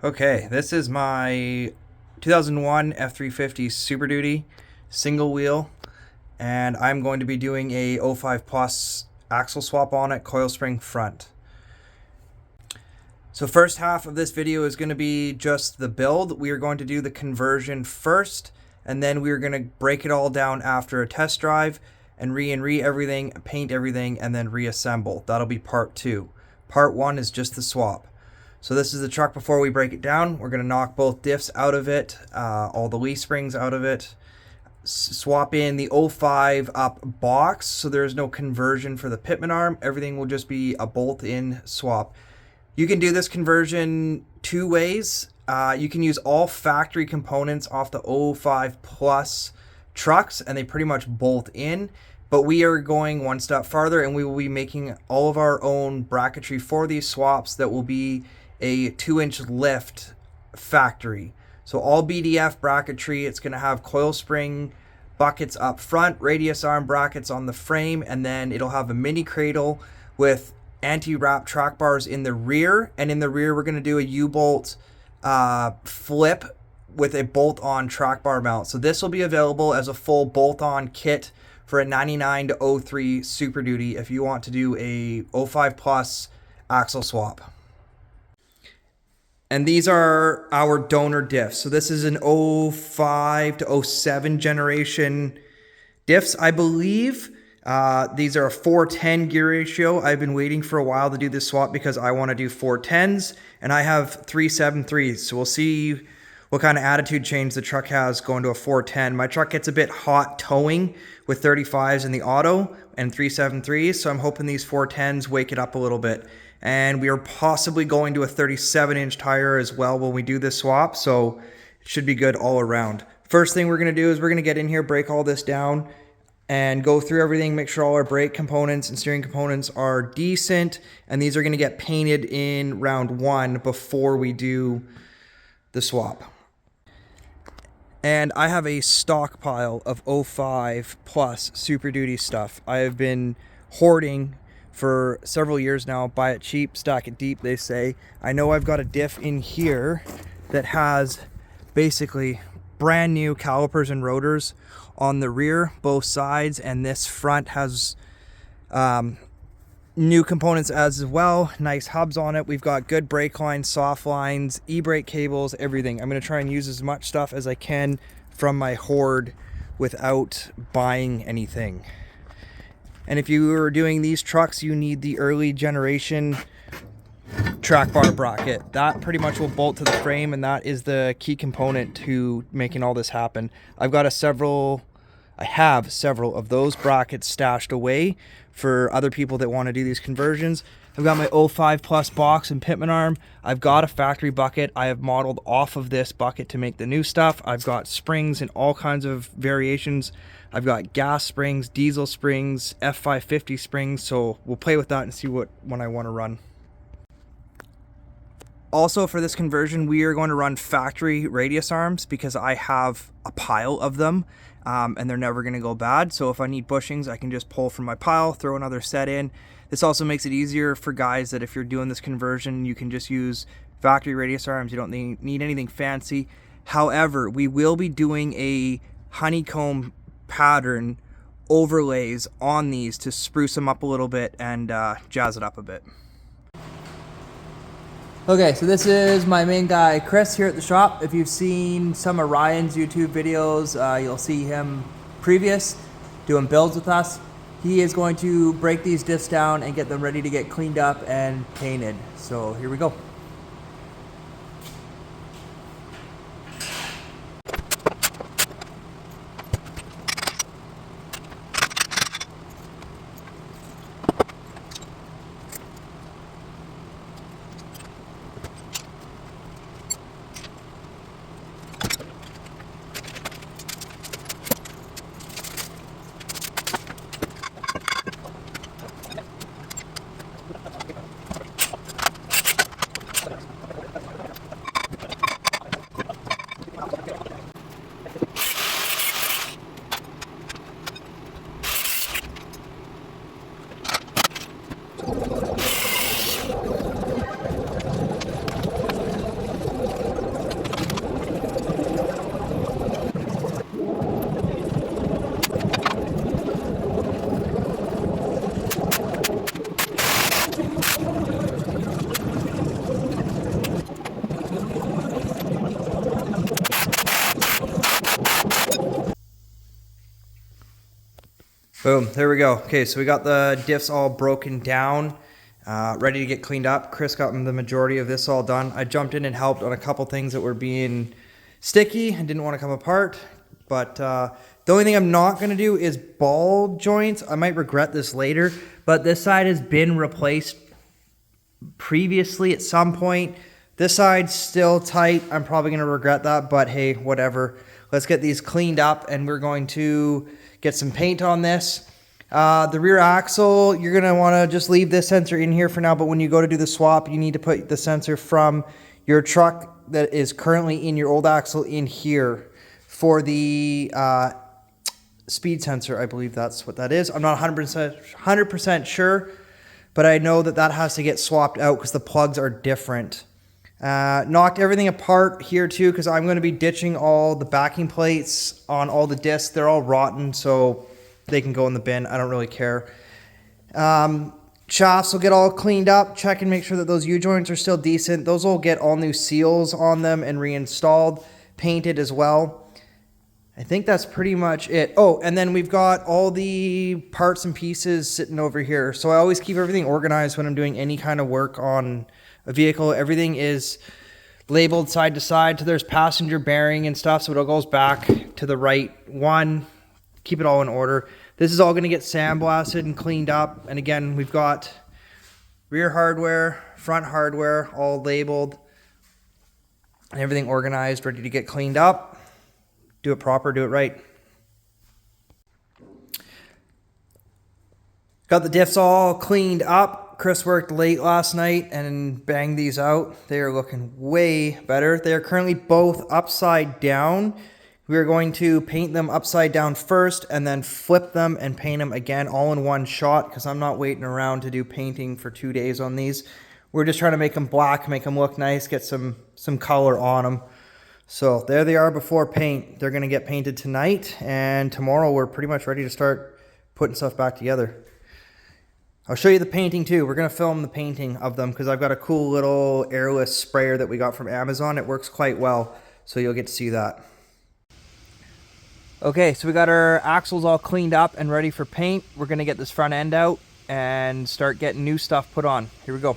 Okay, this is my 2001 F350 Super Duty single wheel, and I'm going to be doing a 05 Plus axle swap on it, coil spring front. So first half of this video is going to be just the build. We are going to do the conversion first, and then we are going to break it all down after a test drive and re everything, paint everything, and then reassemble. That'll be part 2. Part 1 is just the swap. So this is the truck before we break it down. We're going to knock both diffs out of it, all the leaf springs out of it, swap in the 05 up box so there's no conversion for the pitman arm. Everything will just be a bolt-in swap. You can do this conversion two ways. You can use all factory components off the 05 Plus trucks and they pretty much bolt in. But we are going one step farther and we will be making all of our own bracketry for these swaps that will be a 2-inch lift factory. So all BDF bracketry. It's going to have coil spring buckets up front, radius arm brackets on the frame, and then it'll have a mini cradle with anti-wrap track bars in the rear. And in the rear we're going to do a U-bolt flip with a bolt-on track bar mount. So this will be available as a full bolt-on kit for a 99 to 03 Super Duty if you want to do a 05 Plus axle swap. And these are our donor diffs. So this is an 05 to 07 generation diffs, I believe. These are a 4:10 gear ratio. I've been waiting for a while to do this swap because I want to do 4:10s, and I have 3.73s. So we'll see what kind of attitude change the truck has going to a 4:10. My truck gets a bit hot towing with 35s in the auto and 3.73s, so I'm hoping these 4:10s wake it up a little bit. And we are possibly going to a 37-inch tire as well when we do this swap, so it should be good all around. First thing we're going to do is we're going to get in here, break all this down, and go through everything, make sure all our brake components and steering components are decent, and these are going to get painted in round 1 before we do the swap. And I have a stockpile of 05 Plus Super Duty stuff. I have been hoarding for several years now. Buy it cheap, stack it deep, they say. I know I've got a diff in here that has basically brand new calipers and rotors on the rear, both sides, and this front has new components as well. Nice hubs on it. We've got good brake lines, soft lines, e-brake cables, everything. I'm going to try and use as much stuff as I can from my hoard without buying anything. And if you are doing these trucks, you need the early generation track bar bracket. That pretty much will bolt to the frame, and that is the key component to making all this happen. I have several of those brackets stashed away for other people that want to do these conversions. I've got my 05 Plus box and pitman arm. I've got a factory bucket. I have modeled off of this bucket to make the new stuff. I've got springs in all kinds of variations. I've got gas springs, diesel springs, F350 springs, so we'll play with that and see what one I want to run. Also for this conversion, we are going to run factory radius arms because I have a pile of them and they're never going to go bad. So if I need bushings, I can just pull from my pile, throw another set in. This also makes it easier for guys that if you're doing this conversion, you can just use factory radius arms. You don't need anything fancy. However, we will be doing a honeycomb pattern overlays on these to spruce them up a little bit and jazz it up a bit. Okay, so this is my main guy Chris here at the shop. If you've seen some of Ryan's YouTube videos, you'll see him previous doing builds with us. He is going to break these diffs down and get them ready to get cleaned up and painted. So here we go. Boom, there we go. Okay, so we got the diffs all broken down, ready to get cleaned up. Chris got the majority of this all done. I jumped in and helped on a couple things that were being sticky and didn't want to come apart. But the only thing I'm not going to do is ball joints. I might regret this later, but this side has been replaced previously at some point. This side's still tight. I'm probably going to regret that, but hey, whatever. Let's get these cleaned up, and we're going to get some paint on this. The rear axle, you're going to want to just leave this sensor in here for now, but when you go to do the swap, you need to put the sensor from your truck that is currently in your old axle in here for the speed sensor. I believe that's what that is. I'm not 100% sure, but I know that that has to get swapped out because the plugs are different. Knocked everything apart here too because I'm going to be ditching all the backing plates on all the discs. They're all rotten, so they can go in the bin. I don't really care. Shafts will get all cleaned up. Check and make sure that those U-joints are still decent. Those will get all new seals on them and reinstalled, painted as well. I think that's pretty much it. Oh, and then we've got all the parts and pieces sitting over here. So I always keep everything organized when I'm doing any kind of work on a vehicle. Everything is labeled side to side. So there's passenger bearing and stuff. So it all goes back to the right one. Keep it all in order. This is all going to get sandblasted and cleaned up. And again, we've got rear hardware, front hardware, all labeled. And everything organized, ready to get cleaned up. Do it proper, do it right. Got the diffs all cleaned up. Chris worked late last night and banged these out. They are looking way better. They are currently both upside down. We are going to paint them upside down first and then flip them and paint them again all in one shot because I'm not waiting around to do painting for 2 days on these. We're just trying to make them black, make them look nice, get some color on them. So there they are before paint. They're going to get painted tonight, and tomorrow we're pretty much ready to start putting stuff back together. I'll show you the painting too. We're going to film the painting of them because I've got a cool little airless sprayer that we got from Amazon. It works quite well, so you'll get to see that. Okay, so we got our axles all cleaned up and ready for paint. We're going to get this front end out and start getting new stuff put on. Here we go.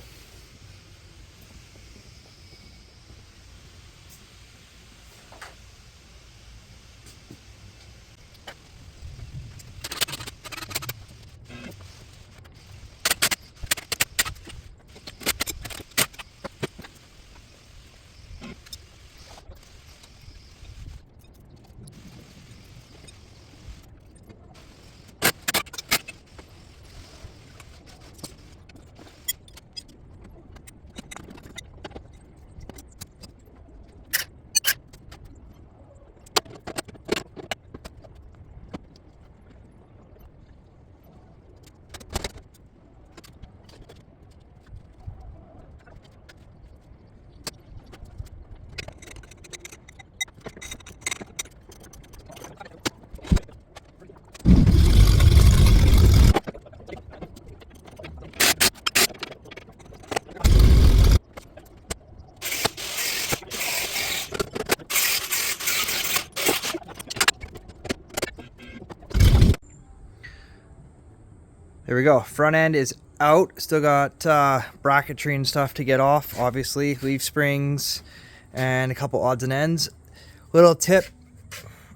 There we go. Front end is out. Still got bracketry and stuff to get off. Obviously, leaf springs and a couple odds and ends. Little tip.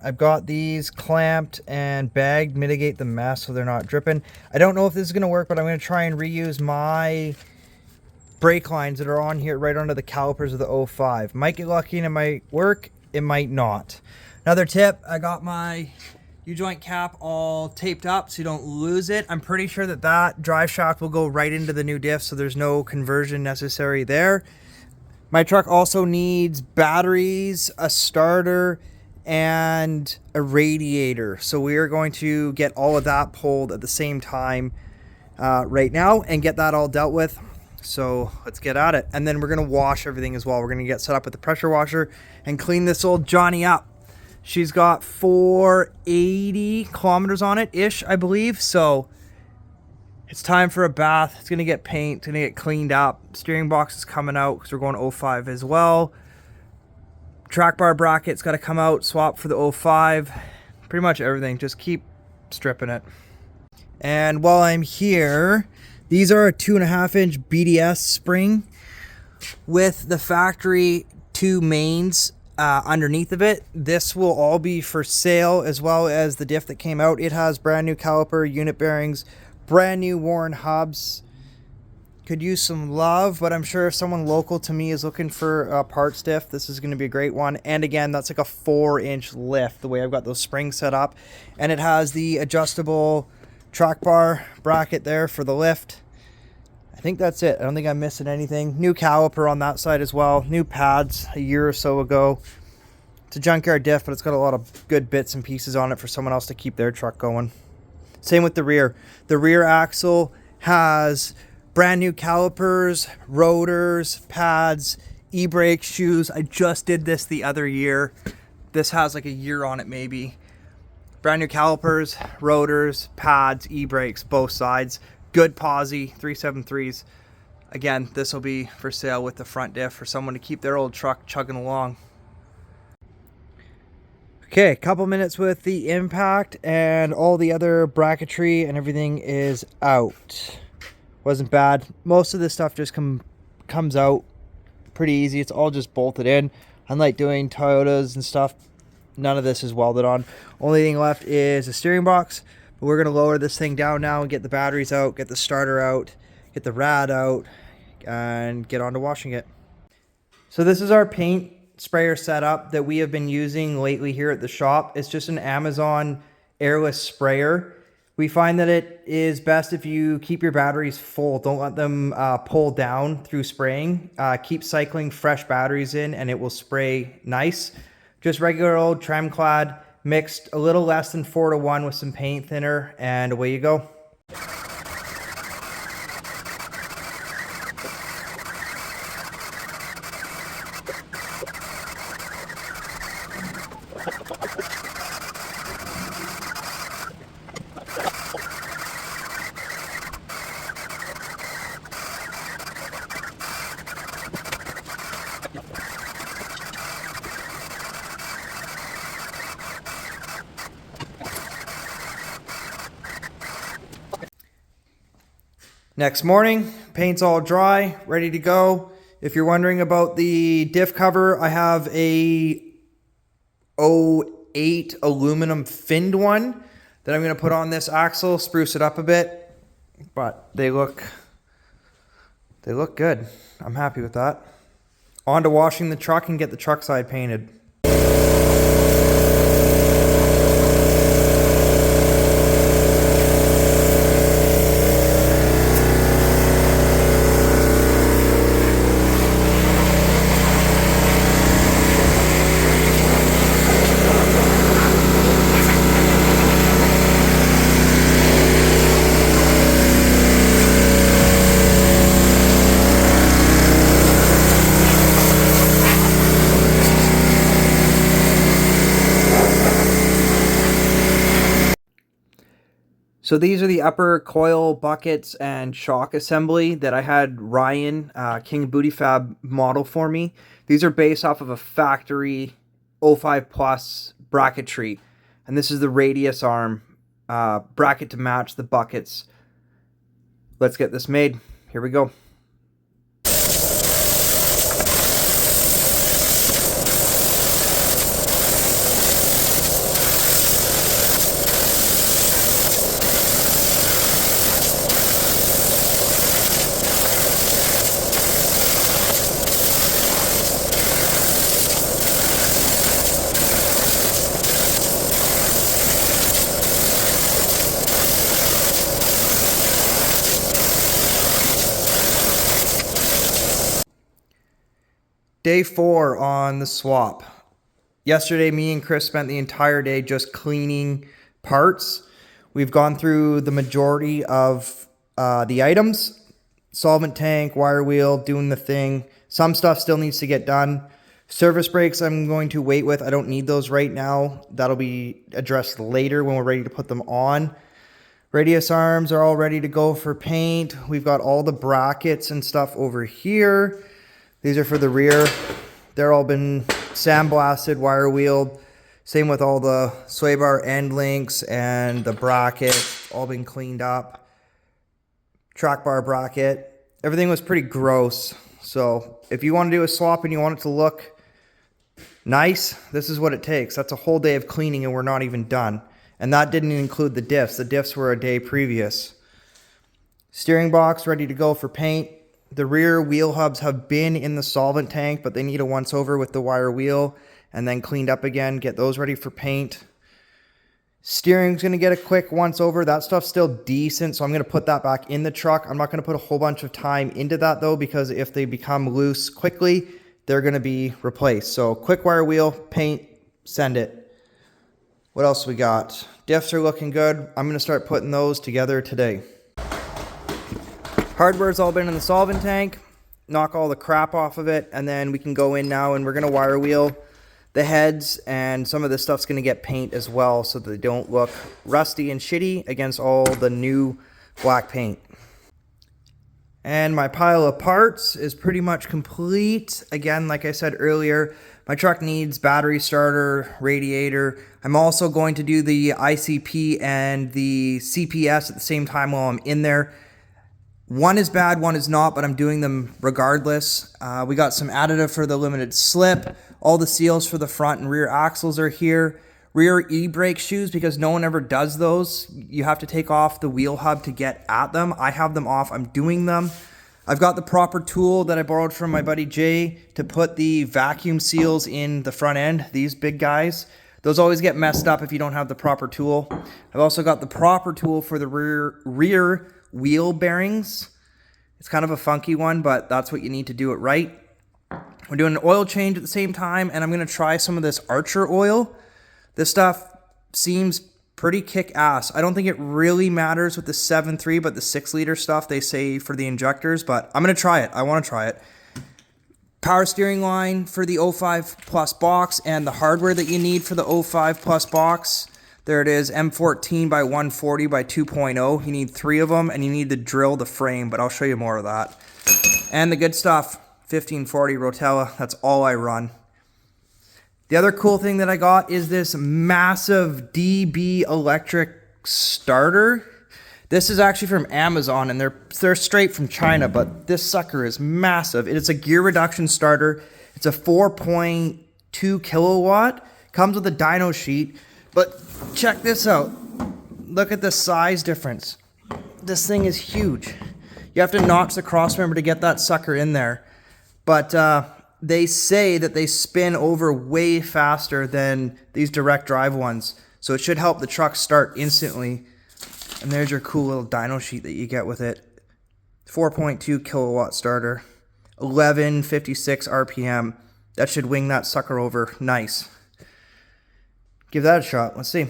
I've got these clamped and bagged, mitigate the mess so they're not dripping. I don't know if this is going to work, but I'm going to try and reuse my brake lines that are on here right under the calipers of the 05. Might get lucky and it might work. It might not. Another tip. I got my U-joint cap all taped up so you don't lose it. I'm pretty sure that that drive shaft will go right into the new diff, so there's no conversion necessary there. My truck also needs batteries, a starter, and a radiator. So we are going to get all of that pulled at the same time right now and get that all dealt with. So let's get at it. And then we're going to wash everything as well. We're going to get set up with the pressure washer and clean this old Johnny up. She's got 480 kilometers on it-ish, I believe. So it's time for a bath. It's going to get paint. It's going to get cleaned up. Steering box is coming out because we're going 05 as well. Track bar bracket's got to come out. Swap for the 05. Pretty much everything. Just keep stripping it. And while I'm here, these are a 2.5-inch BDS spring with the factory 2 mains underneath of it. This will all be for sale, as well as the diff that came out. It has brand new caliper, unit bearings, brand new worn hubs. Could use some love, but I'm sure if someone local to me is looking for a parts diff, this is going to be a great one. And again, that's like a 4-inch lift, the way I've got those springs set up. And it has the adjustable track bar bracket there for the lift. I think that's it. I don't think I'm missing anything. New caliper on that side as well. New pads a year or so ago. It's a junkyard diff, but it's got a lot of good bits and pieces on it for someone else to keep their truck going. Same with the rear. The rear axle has brand new calipers, rotors, pads, e-brake shoes. I just did this the other year. This has like a year on it maybe. Brand new calipers, rotors, pads, e-brakes, both sides. Good posi, 373s. Again, this will be for sale with the front diff for someone to keep their old truck chugging along. Okay, a couple minutes with the impact, and all the other bracketry and everything is out. Wasn't bad. Most of this stuff just comes out pretty easy. It's all just bolted in. Unlike doing Toyotas and stuff, none of this is welded on. Only thing left is a steering box. But we're going to lower this thing down now and get the batteries out, get the starter out, get the rad out, and get on to washing it. So this is our paint sprayer setup that we have been using lately here at the shop. It's just an Amazon airless sprayer. We find that it is best if you keep your batteries full. Don't let them pull down through spraying. Keep cycling fresh batteries in and it will spray nice. Just regular old Tremclad, mixed a little less than 4:1 with some paint thinner, and away you go. Next morning, paint's all dry, ready to go. If you're wondering about the diff cover, I have a 08 aluminum finned one that I'm going to put on this axle, spruce it up a bit, but they look good. I'm happy with that. On to washing the truck and get the truck side painted. So these are the upper coil buckets and shock assembly that I had Ryan, King Booty Fab, model for me. These are based off of a factory 05 Plus bracketry. And this is the radius arm bracket to match the buckets. Let's get this made. Here we go. Day 4 on the swap. Yesterday, me and Chris spent the entire day just cleaning parts. We've gone through the majority of the items. Solvent tank, wire wheel, doing the thing. Some stuff still needs to get done. Service brakes I'm going to wait with. I don't need those right now. That'll be addressed later when we're ready to put them on. Radius arms are all ready to go for paint. We've got all the brackets and stuff over here. These are for the rear. They're all been sandblasted, wire wheeled. Same with all the sway bar end links and the bracket. all been cleaned up. Track bar bracket. Everything was pretty gross. So if you want to do a swap and you want it to look nice, this is what it takes. That's a whole day of cleaning and we're not even done. And that didn't include the diffs. The diffs were a day previous. Steering box ready to go for paint. The rear wheel hubs have been in the solvent tank, but they need a once over with the wire wheel and then cleaned up again. Get those ready for paint. Steering's going to get a quick once over. That stuff's still decent, so I'm going to put that back in the truck. I'm not going to put a whole bunch of time into that though, because if they become loose quickly, they're going to be replaced. So quick wire wheel, paint, send it. What else we got? Diffs are looking good. I'm going to start putting those together today. Hardware's all been in the solvent tank. Knock all the crap off of it, and then we can go in now and we're going to wire wheel the heads, and some of this stuff's going to get paint as well so that they don't look rusty and shitty against all the new black paint. And my pile of parts is pretty much complete. Again, like I said earlier, my truck needs battery starter, radiator. I'm also going to do the ICP and the CPS at the same time while I'm in there. One is bad, one is not, but I'm doing them regardless. We got some additive for the limited slip. All the seals for the front and rear axles are here. Rear e-brake shoes, because no one ever does those. You have to take off the wheel hub to get at them. I have them off. I'm doing them. I've got the proper tool that I borrowed from my buddy Jay to put the vacuum seals in the front end, these big guys. Those always get messed up if you don't have the proper tool. I've also got the proper tool for the rear wheel bearings. It's kind of a funky one, but that's what you need to do it right. We're doing an oil change at the same time, and I'm going to try some of this Archer oil. This stuff seems pretty kick-ass. I don't think it really matters with the 7.3, but the 6-liter stuff they say for the injectors, but I'm going to try it. I want to try it. Power steering line for the 05 Plus box and the hardware that you need for the 05 Plus box. There it is, M14 by 140 by 2.0. You need 3 of them, and you need to drill the frame, but I'll show you more of that. And the good stuff, 1540 Rotella, that's all I run. The other cool thing that I got is this massive DB electric starter. This is actually from Amazon, and they're straight from China, but this sucker is massive. It's a gear reduction starter. It's a 4.2 kilowatt. Comes with a dyno sheet, but check this out. Look at the size difference. This thing is huge. You have to notch the crossmember to get that sucker in there. But they say that they spin over way faster than these direct drive ones. So it should help the truck start instantly. And there's your cool little dyno sheet that you get with it. 4.2 kilowatt starter. 1156 RPM. That should wing that sucker over nice. Give that a shot. Let's see.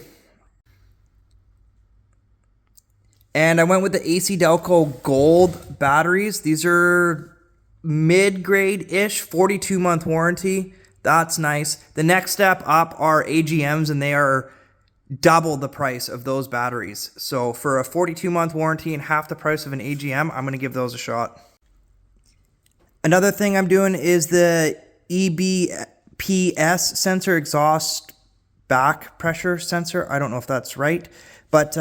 And I went with the AC Delco Gold batteries. These are mid-grade-ish, 42-month warranty. That's nice. The next step up are AGMs, and they are double the price of those batteries. So for a 42-month warranty and half the price of an AGM, I'm going to give those a shot. Another thing I'm doing is the EBPS sensor, exhaust back pressure sensor. I don't know if that's right, but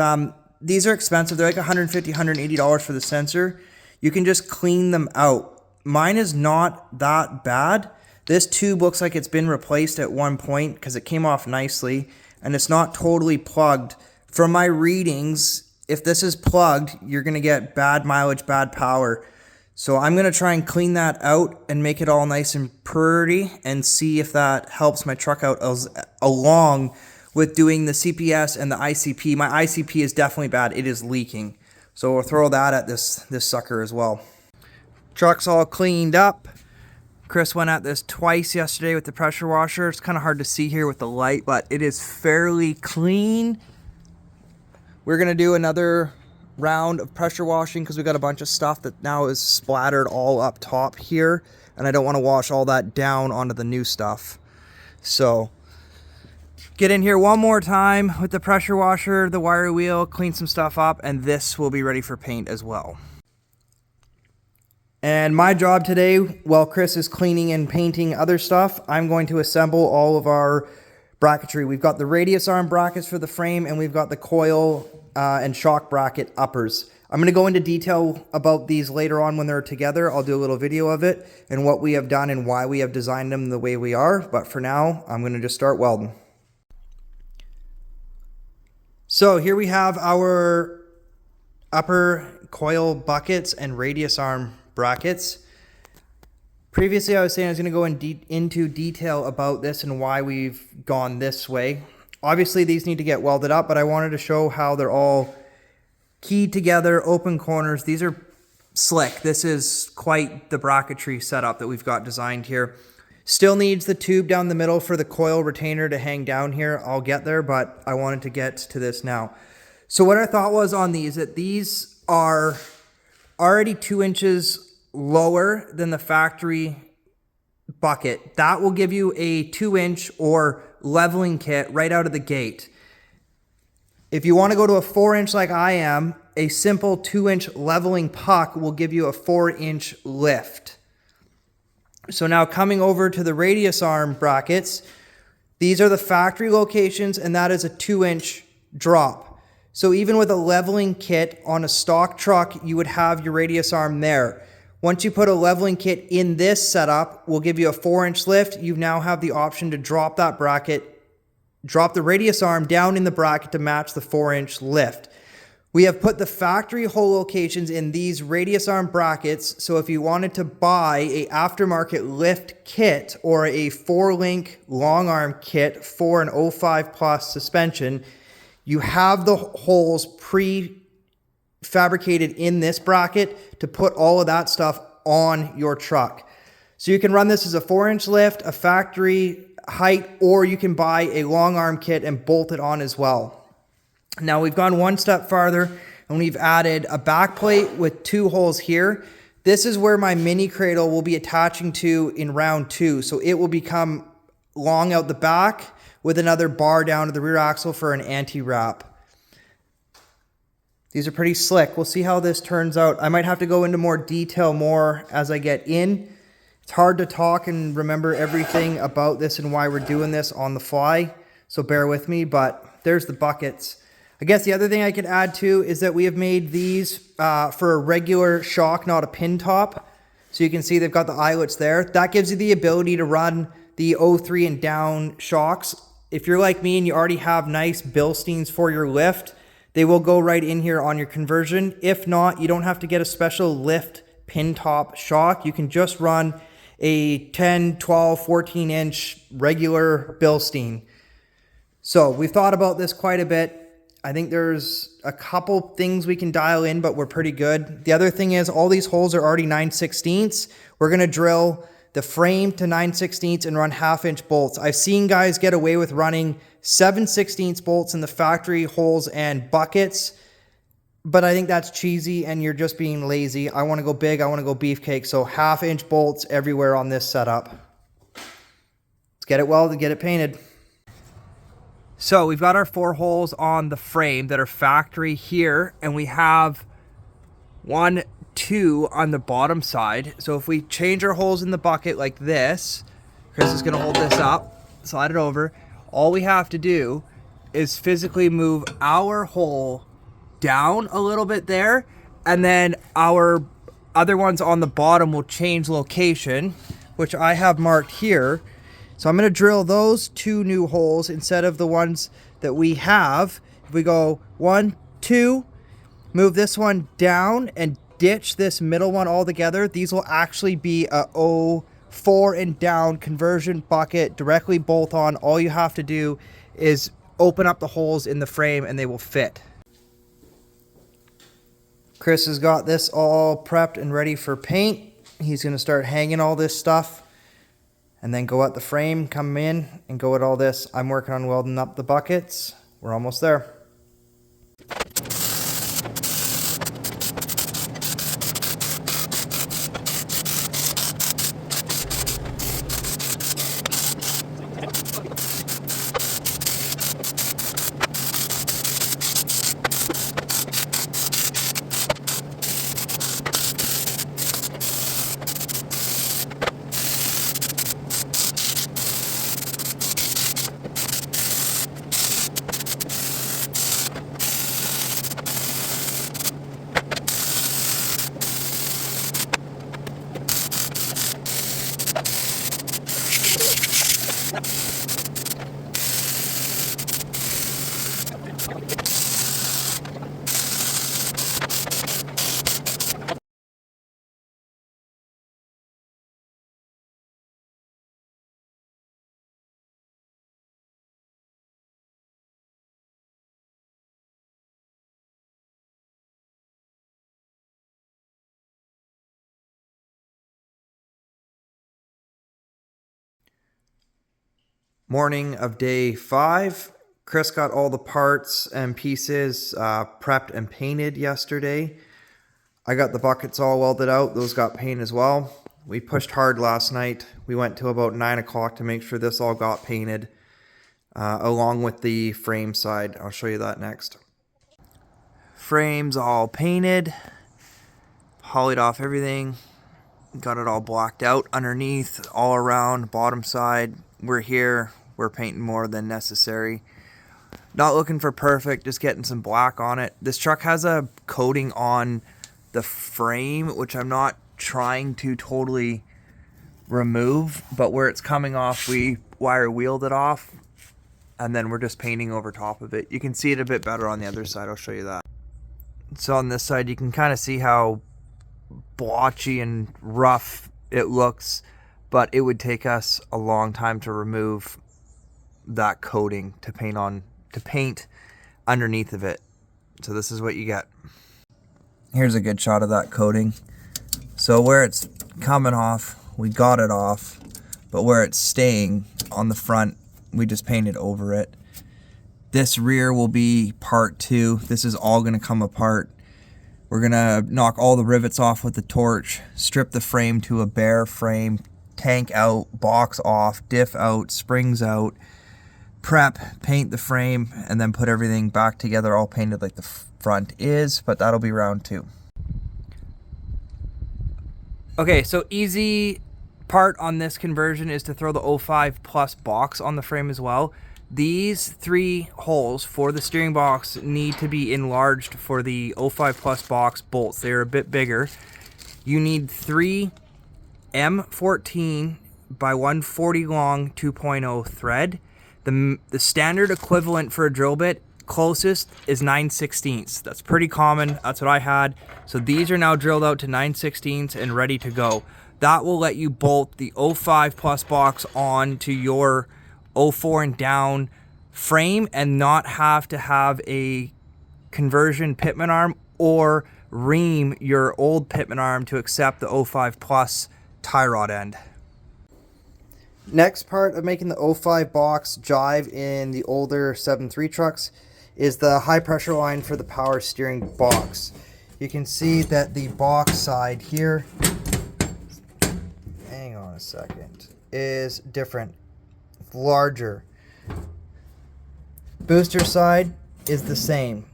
these are expensive. They're like $150, $180 for the sensor. You can just clean them out. Mine is not that bad. This tube looks like it's been replaced at one point because it came off nicely, and it's not totally plugged. From my readings, if this is plugged, you're going to get bad mileage, bad power. So I'm going to try and clean that out and make it all nice and pretty and see if that helps my truck out along with doing the CPS and the ICP. My ICP is definitely bad. It is leaking. So we'll throw that at this sucker as well. Truck's all cleaned up. Chris went at this twice yesterday with the pressure washer. It's kind of hard to see here with the light, but it is fairly clean. We're going to do another round of pressure washing because we got a bunch of stuff that now is splattered all up top here, and I don't want to wash all that down onto the new stuff. So get in here one more time with the pressure washer, the wire wheel, clean some stuff up, and this will be ready for paint as well. And my job today, while Chris is cleaning and painting other stuff, I'm going to assemble all of our bracketry. We've got the radius arm brackets for the frame, and we've got the coil and shock bracket uppers. I'm going to go into detail about these later on when they're together. I'll do a little video of it and what we have done and why we have designed them the way we are. But for now, I'm going to just start welding. So here we have our upper coil buckets and radius arm brackets. Previously, I was saying I was going to go into detail about this and why we've gone this way. Obviously, these need to get welded up, but I wanted to show how they're all keyed together, open corners. These are slick. This is quite the bracketry setup that we've got designed here. Still needs the tube down the middle for the coil retainer to hang down here. I'll get there, but I wanted to get to this now. So what our thought was on these, that these are already 2 inches lower than the factory bucket. That will give you a 2-inch or leveling kit right out of the gate. If you want to go to a 4-inch like I am, a simple 2-inch leveling puck will give you a 4-inch lift. So now coming over to the radius arm brackets, these are the factory locations, and that is a 2-inch drop. So even with a leveling kit on a stock truck, you would have your radius arm there. Once you put a leveling kit in this setup, we'll give you a 4-inch lift. You now have the option to drop that bracket, drop the radius arm down in the bracket to match the 4-inch lift. We have put the factory hole locations in these radius arm brackets, so if you wanted to buy a aftermarket lift kit or a 4-link long arm kit for an 05 plus suspension, you have the holes pre-fabricated in this bracket to put all of that stuff on your truck. So you can run this as a 4-inch lift, a factory height, or you can buy a long arm kit and bolt it on as well. Now we've gone one step farther and we've added a back plate with 2 holes here. This is where my mini cradle will be attaching to in round 2. So it will become long out the back with another bar down to the rear axle for an anti-wrap. These are pretty slick. We'll see how this turns out. I might have to go into more detail more as I get in. It's hard to talk and remember everything about this and why we're doing this on the fly, so bear with me, but there's the buckets. I guess the other thing I could add too is that we have made these for a regular shock, not a pin top. So you can see they've got the eyelets there. That gives you the ability to run the 03 and down shocks. If you're like me and you already have nice Bilsteins for your lift, they will go right in here on your conversion. If not, you don't have to get a special lift pin top shock. You can just run a 10, 12, 14-inch regular Bilstein. So we've thought about this quite a bit. I think there's a couple things we can dial in, but we're pretty good. The other thing is all these holes are already 9/16. We're going to drill the frame to 9/16 and run 1/2-inch bolts. I've seen guys get away with running 7/16 bolts in the factory holes and buckets, but I think that's cheesy and you're just being lazy. I want to go big. I want to go beefcake. So 1/2-inch bolts everywhere on this setup. Let's get it welded, get it painted. So we've got our 4 holes on the frame that are factory here, and we have 1, 2 on the bottom side. So if we change our holes in the bucket like this, Chris is going to hold this up, slide it over. All we have to do is physically move our hole down a little bit there, and then our other ones on the bottom will change location, which I have marked here. So I'm going to drill those 2 new holes instead of the ones that we have. If we go 1, 2, move this one down and ditch this middle one altogether, these will actually be a 04 and down conversion bucket, directly bolt on. All you have to do is open up the holes in the frame and they will fit. Chris has got this all prepped and ready for paint. He's going to start hanging all this stuff and then go at the frame, come in and go at all this. I'm working on welding up the buckets. We're almost there. Morning of day 5. Chris got all the parts and pieces prepped and painted yesterday. I got the buckets all welded out. Those got painted as well. We pushed hard last night. We went till about 9 o'clock to make sure this all got painted, along with the frame side. I'll show you that next. Frames all painted. Hollied off everything. Got it all blocked out underneath, all around, bottom side. We're here. We're painting more than necessary. Not looking for perfect, just getting some black on it. This truck has a coating on the frame, which I'm not trying to totally remove, but where it's coming off, we wire wheeled it off, and then we're just painting over top of it. You can see it a bit better on the other side. I'll show you that. So on this side, you can kind of see how blotchy and rough it looks, but it would take us a long time to remove that coating to paint underneath of it. So this is what you get. Here's a good shot of that coating. So where it's coming off, we got it off, but where it's staying on the front, we just painted over it. This rear will be part 2. This is all going to come apart. We're going to knock all the rivets off with the torch, strip the frame to a bare frame, tank out, box off, diff out, springs out, prep, paint the frame, and then put everything back together all painted like the front is, but that'll be round 2. Okay, so easy part on this conversion is to throw the 05 Plus box on the frame as well. These 3 holes for the steering box need to be enlarged for the 05 Plus box bolts. They're a bit bigger. You need 3 M14 by 140 long 2.0 thread. The standard equivalent for a drill bit closest is 9/16. That's pretty common. That's what I had. So these are now drilled out to 9/16 and ready to go. That will let you bolt the 05 Plus box on to your 04 and down frame and not have to have a conversion pitman arm or ream your old pitman arm to accept the 05 Plus tie rod end. Next part of making the 05 box jive in the older 7.3 trucks is the high pressure line for the power steering box. You can see that the box side here, hang on a second, is different, larger. Booster side is the same.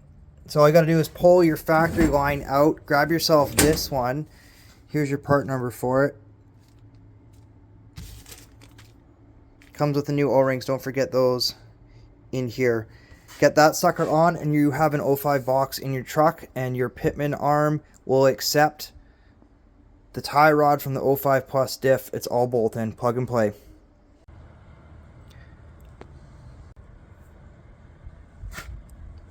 So all you got to do is pull your factory line out, grab yourself this one. Here's your part number for it. Comes with the new O-rings, don't forget those in here. Get that sucker on and you have an 05 box in your truck, and your pitman arm will accept the tie rod from the 05 Plus diff. It's all bolt in, plug and play.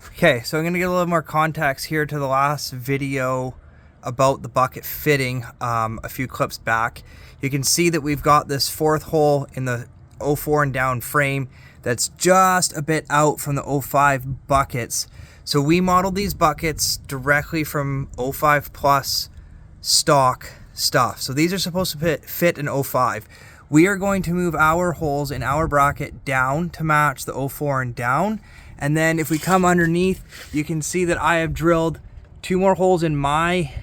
Okay, so I'm going to get a little more context here to the last video about the bucket fitting a few clips back. You can see that we've got this 4th hole in the 04 and down frame that's just a bit out from the 05 buckets. So we modeled these buckets directly from 05 Plus stock stuff. So these are supposed to fit an 05. We are going to move our holes in our bracket down to match the 04 and down. And then if we come underneath, you can see that I have drilled 2 more holes in my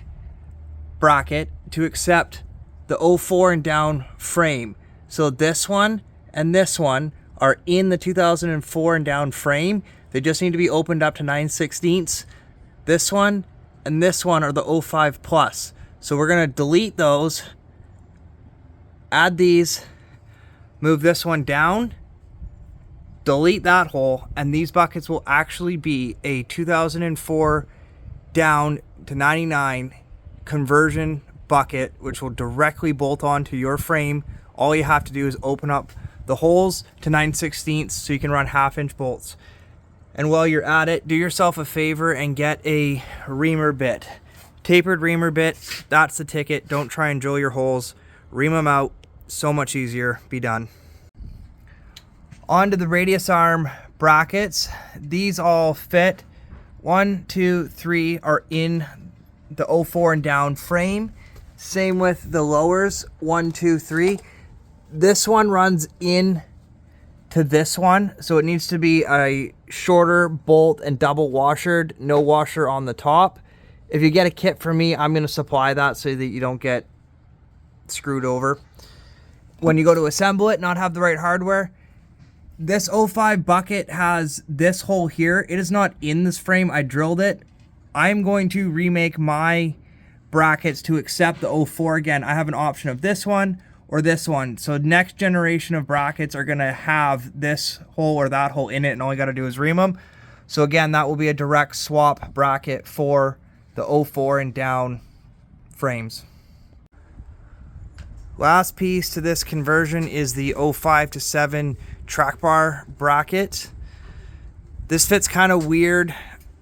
bracket to accept the 04 and down frame. So this one and this one are in the 2004 and down frame. They just need to be opened up to 9/16. This one and this one are the 05 Plus. So we're going to delete those, add these, move this one down, delete that hole, and these buckets will actually be a 2004 down to 99 conversion bucket, which will directly bolt onto your frame. All you have to do is open up the holes to 9/16 so you can run 1/2-inch bolts. And while you're at it, do yourself a favor and get a reamer bit. Tapered reamer bit, that's the ticket. Don't try and drill your holes. Ream them out, so much easier, be done. Onto the radius arm brackets. These all fit. 1, 2, 3 are in the 04 and down frame. Same with the lowers, 1, 2, 3. This one runs in to this one. So it needs to be a shorter bolt and double washered, no washer on the top. If you get a kit from me, I'm going to supply that so that you don't get screwed over. When you go to assemble it, not have the right hardware, this 05 bucket has this hole here. It is not in this frame. I drilled it. I'm going to remake my brackets to accept the 04 again. I have an option of this one or this one. So next generation of brackets are going to have this hole or that hole in it, and all you got to do is ream them. So again, that will be a direct swap bracket for the 04 and down frames. Last piece to this conversion is the 05 to 7 track bar bracket. This fits kind of weird.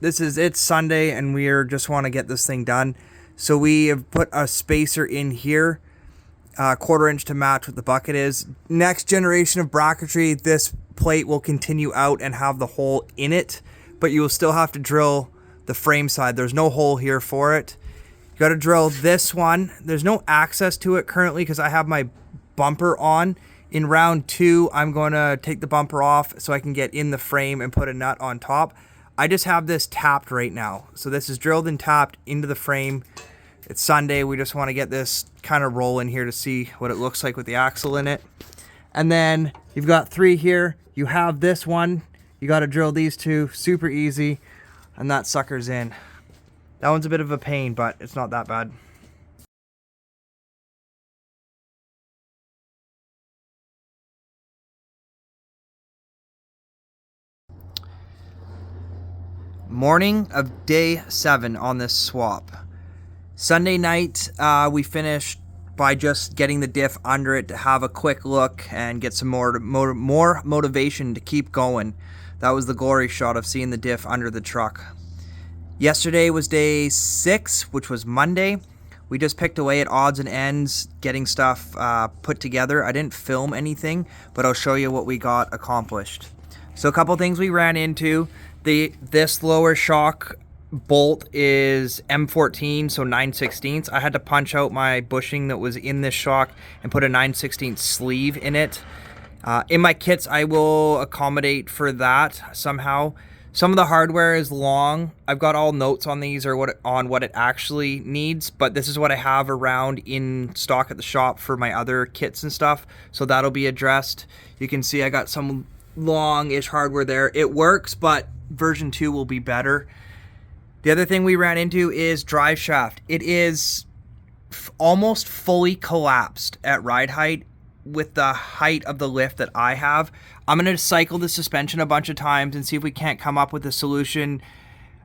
It's Sunday and we just want to get this thing done. So we have put a spacer in here, 1/4 inch to match what the bucket is. Next generation of bracketry, this plate will continue out and have the hole in it, but you will still have to drill the frame side. There's no hole here for it. You got to drill this one. There's no access to it currently because I have my bumper on. In round 2, I'm going to take the bumper off so I can get in the frame and put a nut on top. I just have this tapped right now. So this is drilled and tapped into the frame. It's Sunday. We just want to get this kind of rolling here to see what it looks like with the axle in it. And then you've got 3 here. You have this one. You got to drill these 2. Super easy. And that sucker's in. That one's a bit of a pain, but it's not that bad. Morning of day 7 on this swap. Sunday night, we finished by just getting the diff under it to have a quick look and get some more motivation to keep going. That was the glory shot of seeing the diff under the truck. Yesterday was day 6, which was Monday. We just picked away at odds and ends, getting stuff put together. I didn't film anything, but I'll show you what we got accomplished. So a couple things we ran into. This lower shock bolt is M14, so 9/16. I had to punch out my bushing that was in this shock and put a 9/16 sleeve in it. In my kits, I will accommodate for that somehow. Some of the hardware is long. I've got all notes on these or what it actually needs, but this is what I have around in stock at the shop for my other kits and stuff. So that'll be addressed. You can see I got some long-ish hardware there. It works, but version 2 will be better. The other thing we ran into is drive shaft. It is almost fully collapsed at ride height with the height of the lift that I have. I'm going to cycle the suspension a bunch of times and see if we can't come up with a solution,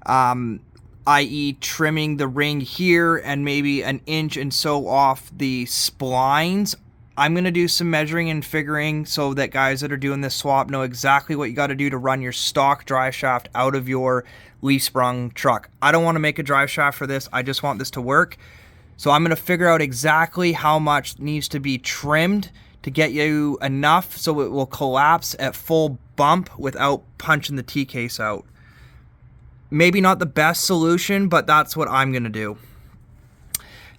i.e. trimming the ring here and maybe 1 inch and so off the splines. I'm going to do some measuring and figuring so that guys that are doing this swap know exactly what you got to do to run your stock drive shaft out of your leaf sprung truck. I don't want to make a drive shaft for this. I just want this to work. So I'm going to figure out exactly how much needs to be trimmed to get you enough so it will collapse at full bump without punching the T-case out. Maybe not the best solution, but that's what I'm going to do.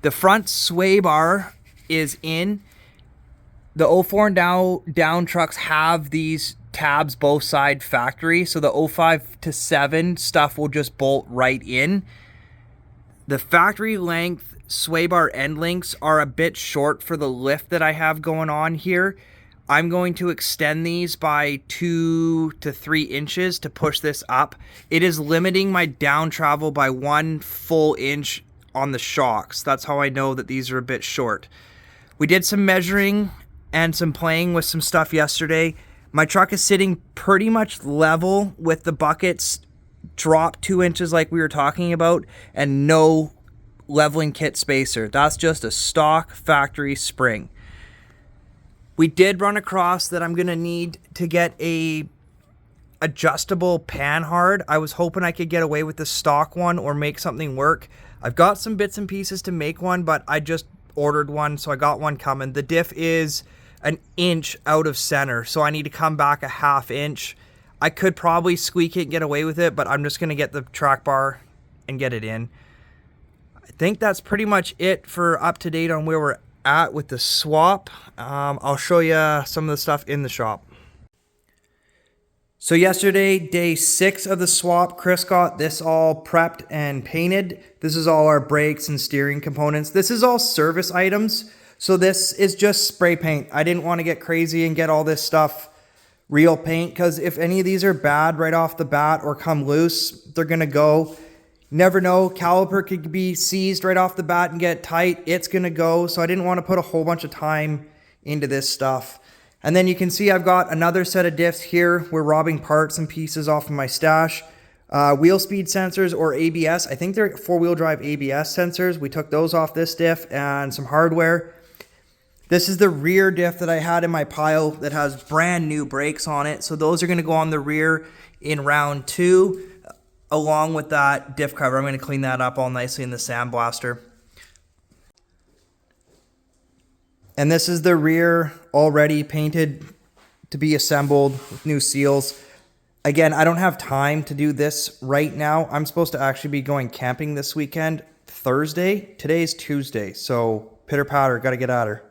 The front sway bar is in. The 04 and down trucks have these tabs both side factory, so the 05 to 7 stuff will just bolt right in. The factory length sway bar end links are a bit short for the lift that I have going on here. I'm going to extend these by 2 to 3 inches to push this up. It is limiting my down travel by 1 full inch on the shocks. That's how I know that these are a bit short. We did some measuring and some playing with some stuff yesterday. My truck is sitting pretty much level with the buckets dropped 2 inches like we were talking about, and no leveling kit spacer. That's just a stock factory spring. We did run across that I'm going to need to get a adjustable panhard. I was hoping I could get away with the stock one or make something work. I've got some bits and pieces to make one, but I just ordered one, so I got one coming. The diff is 1 inch out of center, so I need to come back a 1/2 inch. I could probably squeak it and get away with it, but I'm just going to get the track bar and get it in. I think that's pretty much it for up to date on where we're at with the swap. I'll show you some of the stuff in the shop. So yesterday, day 6 of the swap, Chris got this all prepped and painted. This is all our brakes and steering components. This is all service items. So this is just spray paint. I didn't want to get crazy and get all this stuff real paint, because if any of these are bad right off the bat or come loose, they're going to go. Never know, caliper could be seized right off the bat and get tight. It's going to go. So I didn't want to put a whole bunch of time into this stuff. And then you can see I've got another set of diffs here. We're robbing parts and pieces off of my stash. Wheel speed sensors or ABS. I think they're four-wheel drive ABS sensors. We took those off this diff and some hardware. This is the rear diff that I had in my pile that has brand new brakes on it. So those are going to go on the rear in round 2 along with that diff cover. I'm going to clean that up all nicely in the sandblaster. And this is the rear already painted to be assembled with new seals. Again, I don't have time to do this right now. I'm supposed to actually be going camping this weekend, Thursday. Today's Tuesday, so pitter patter, got to get at her.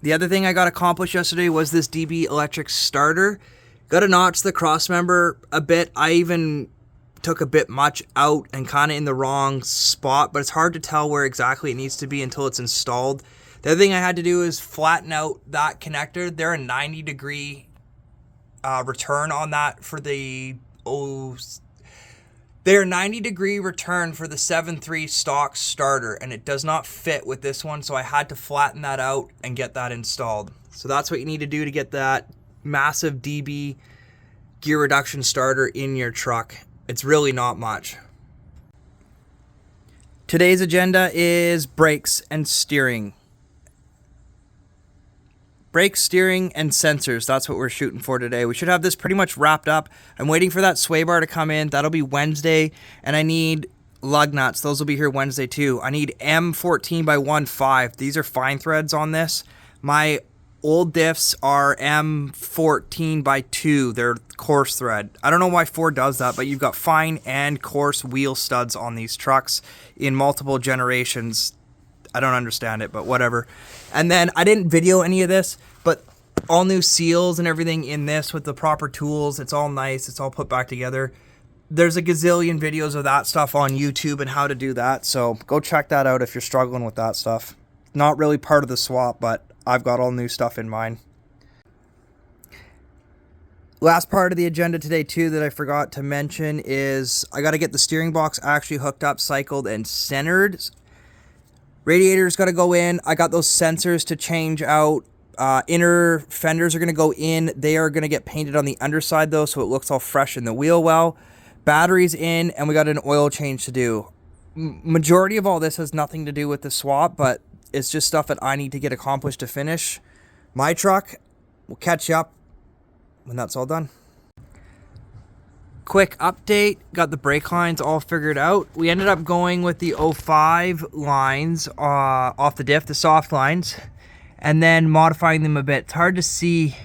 The other thing I got accomplished yesterday was this DB electric starter. Got to notch the cross member a bit. I even took a bit much out and kind of in the wrong spot, but it's hard to tell where exactly it needs to be until it's installed. The other thing I had to do is flatten out that connector. They're a 90-degree return on that for the they're 90-degree return for the 7.3 stock starter, and it does not fit with this one, so I had to flatten that out and get that installed. So that's what you need to do to get that massive DB gear reduction starter in your truck. It's really not much. Today's agenda is brakes and steering. Brakes, steering, and sensors. That's what we're shooting for today. We should have this pretty much wrapped up. I'm waiting for that sway bar to come in. That'll be Wednesday. And I need lug nuts. Those will be here Wednesday too. I need M14 by 1.5. These are fine threads on this. My old diffs are M14 by 2. They're coarse thread. I don't know why Ford does that, but you've got fine and coarse wheel studs on these trucks in multiple generations. I don't understand it, but whatever. And then I didn't video any of this, but all new seals and everything in this with the proper tools. It's all nice. It's all put back together. There's a gazillion videos of that stuff on YouTube and how to do that. So go check that out if you're struggling with that stuff. Not really part of the swap, but I've got all new stuff in mind. Last part of the agenda today too that I forgot to mention is I got to get the steering box actually hooked up, cycled, and centered. Radiator's got to go in. I got those sensors to change out. Inner fenders are going to go in. They are going to get painted on the underside though, so it looks all fresh in the wheel well. Batteries in, and we got an oil change to do. Majority of all this has nothing to do with the swap, but it's just stuff that I need to get accomplished to finish my truck. We'll catch you up when that's all done. Quick update, got the brake lines all figured out. We ended up going with the 05 lines off the diff, the soft lines, and then modifying them a bit. It's hard to see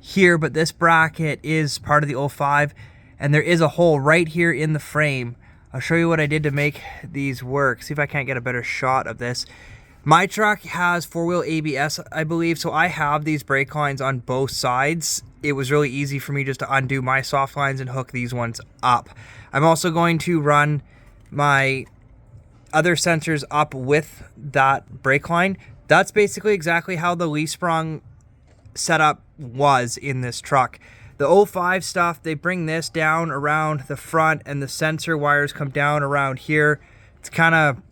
here, but this bracket is part of the 05, and there is a hole right here in the frame. I'll show you what I did to make these work. See if I can't get a better shot of this. My truck has four-wheel ABS, I believe, so I have these brake lines on both sides. It was really easy for me just to undo my soft lines and hook these ones up. I'm also going to run my other sensors up with that brake line. That's basically exactly how the leaf sprung setup was in this truck. The 05 stuff, they bring this down around the front and the sensor wires come down around here. It's kind of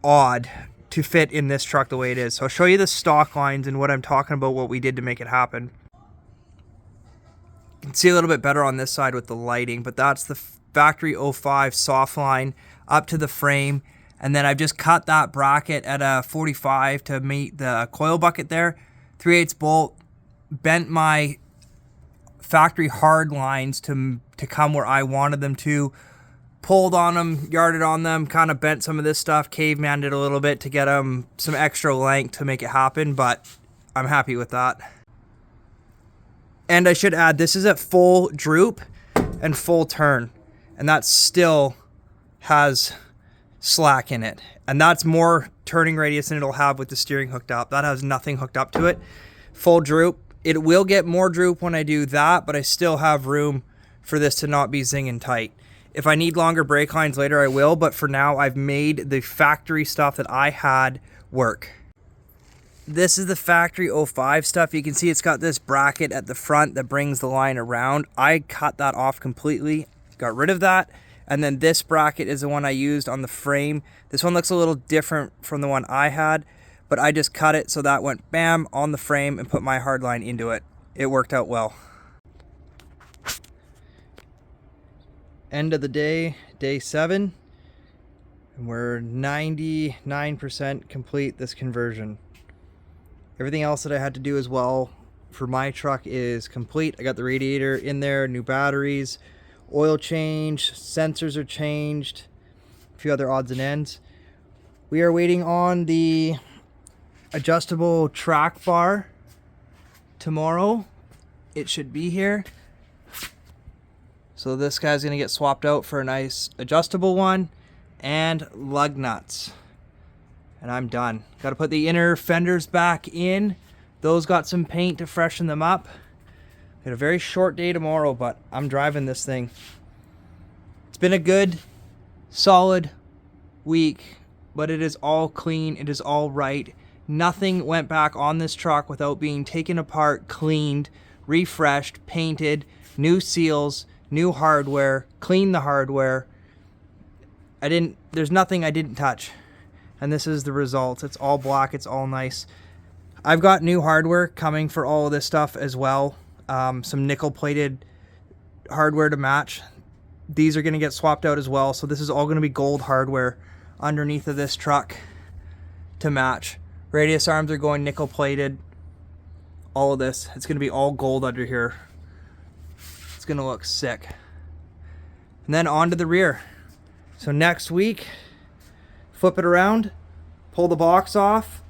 odd to fit in this truck the way it is. So I'll show you the stock lines and what I'm talking about, what we did to make it happen. You can see a little bit better on this side with the lighting, but that's the factory 05 soft line up to the frame. And then I've just cut that bracket at a 45 to meet the coil bucket there. 3/8 bolt, bent my factory hard lines to come where I wanted them to. Pulled on them, yarded on them, kind of bent some of this stuff, cavemanned it a little bit to get them some extra length to make it happen, but I'm happy with that. And I should add, this is at full droop and full turn, and that still has slack in it. And that's more turning radius than it'll have with the steering hooked up. That has nothing hooked up to it. Full droop, It will get more droop when I do that, but I still have room for this to not be zinging tight. If I need longer brake lines later, I will, but for now, I've made the factory stuff that I had work. This is the factory 05 stuff. You can see it's got this bracket at the front that brings the line around. I cut that off completely, got rid of that. And then this bracket is the one I used on the frame. This one looks a little different from the one I had, but I just cut it so that went bam on the frame and put my hard line into it. It worked out well. End of the day, day 7. And we're 99% complete this conversion. Everything else that I had to do as well for my truck is complete. I got the radiator in there, new batteries, oil change, sensors are changed, a few other odds and ends. We are waiting on the adjustable track bar tomorrow. It should be here. So this guy's gonna get swapped out for a nice adjustable one and lug nuts. And I'm done. Got to put the inner fenders back in. Those got some paint to freshen them up. Got a very short day tomorrow, but I'm driving this thing. It's been a good, solid week, but it is all clean. It is all right. Nothing went back on this truck without being taken apart, cleaned, refreshed, painted, new seals, new hardware, cleaned the hardware. There's nothing I didn't touch. And this is the result. It's all black. It's all nice. I've got new hardware coming for all of this stuff as well. Some nickel plated hardware to match. These are going to get swapped out as well. So this is all going to be gold hardware underneath of this truck to match. Radius arms are going nickel plated. All of this. It's going to be all gold under here. It's going to look sick. And then on to the rear. So next week, flip it around, pull the box off,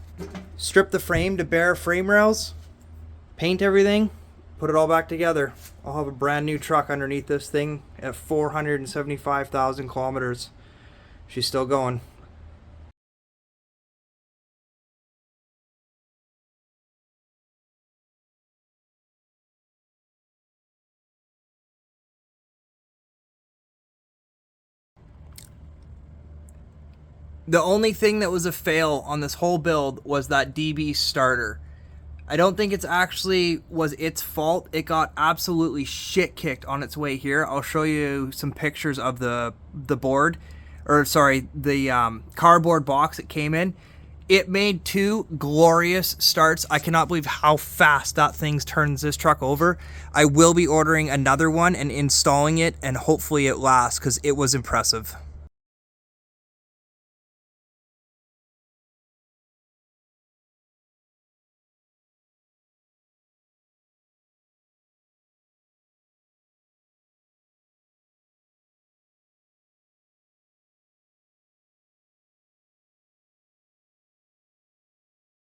strip the frame to bare frame rails, paint everything, put it all back together. I'll have a brand new truck underneath this thing at 475,000 kilometers. She's still going. The only thing that was a fail on this whole build was that DB starter. I don't think it's actually was its fault. It got absolutely shit kicked on its way here. I'll show you some pictures of the board, or sorry, the cardboard box it came in. It made 2 glorious starts. I cannot believe how fast that thing turns this truck over. I will be ordering another one and installing it, and hopefully it lasts because it was impressive.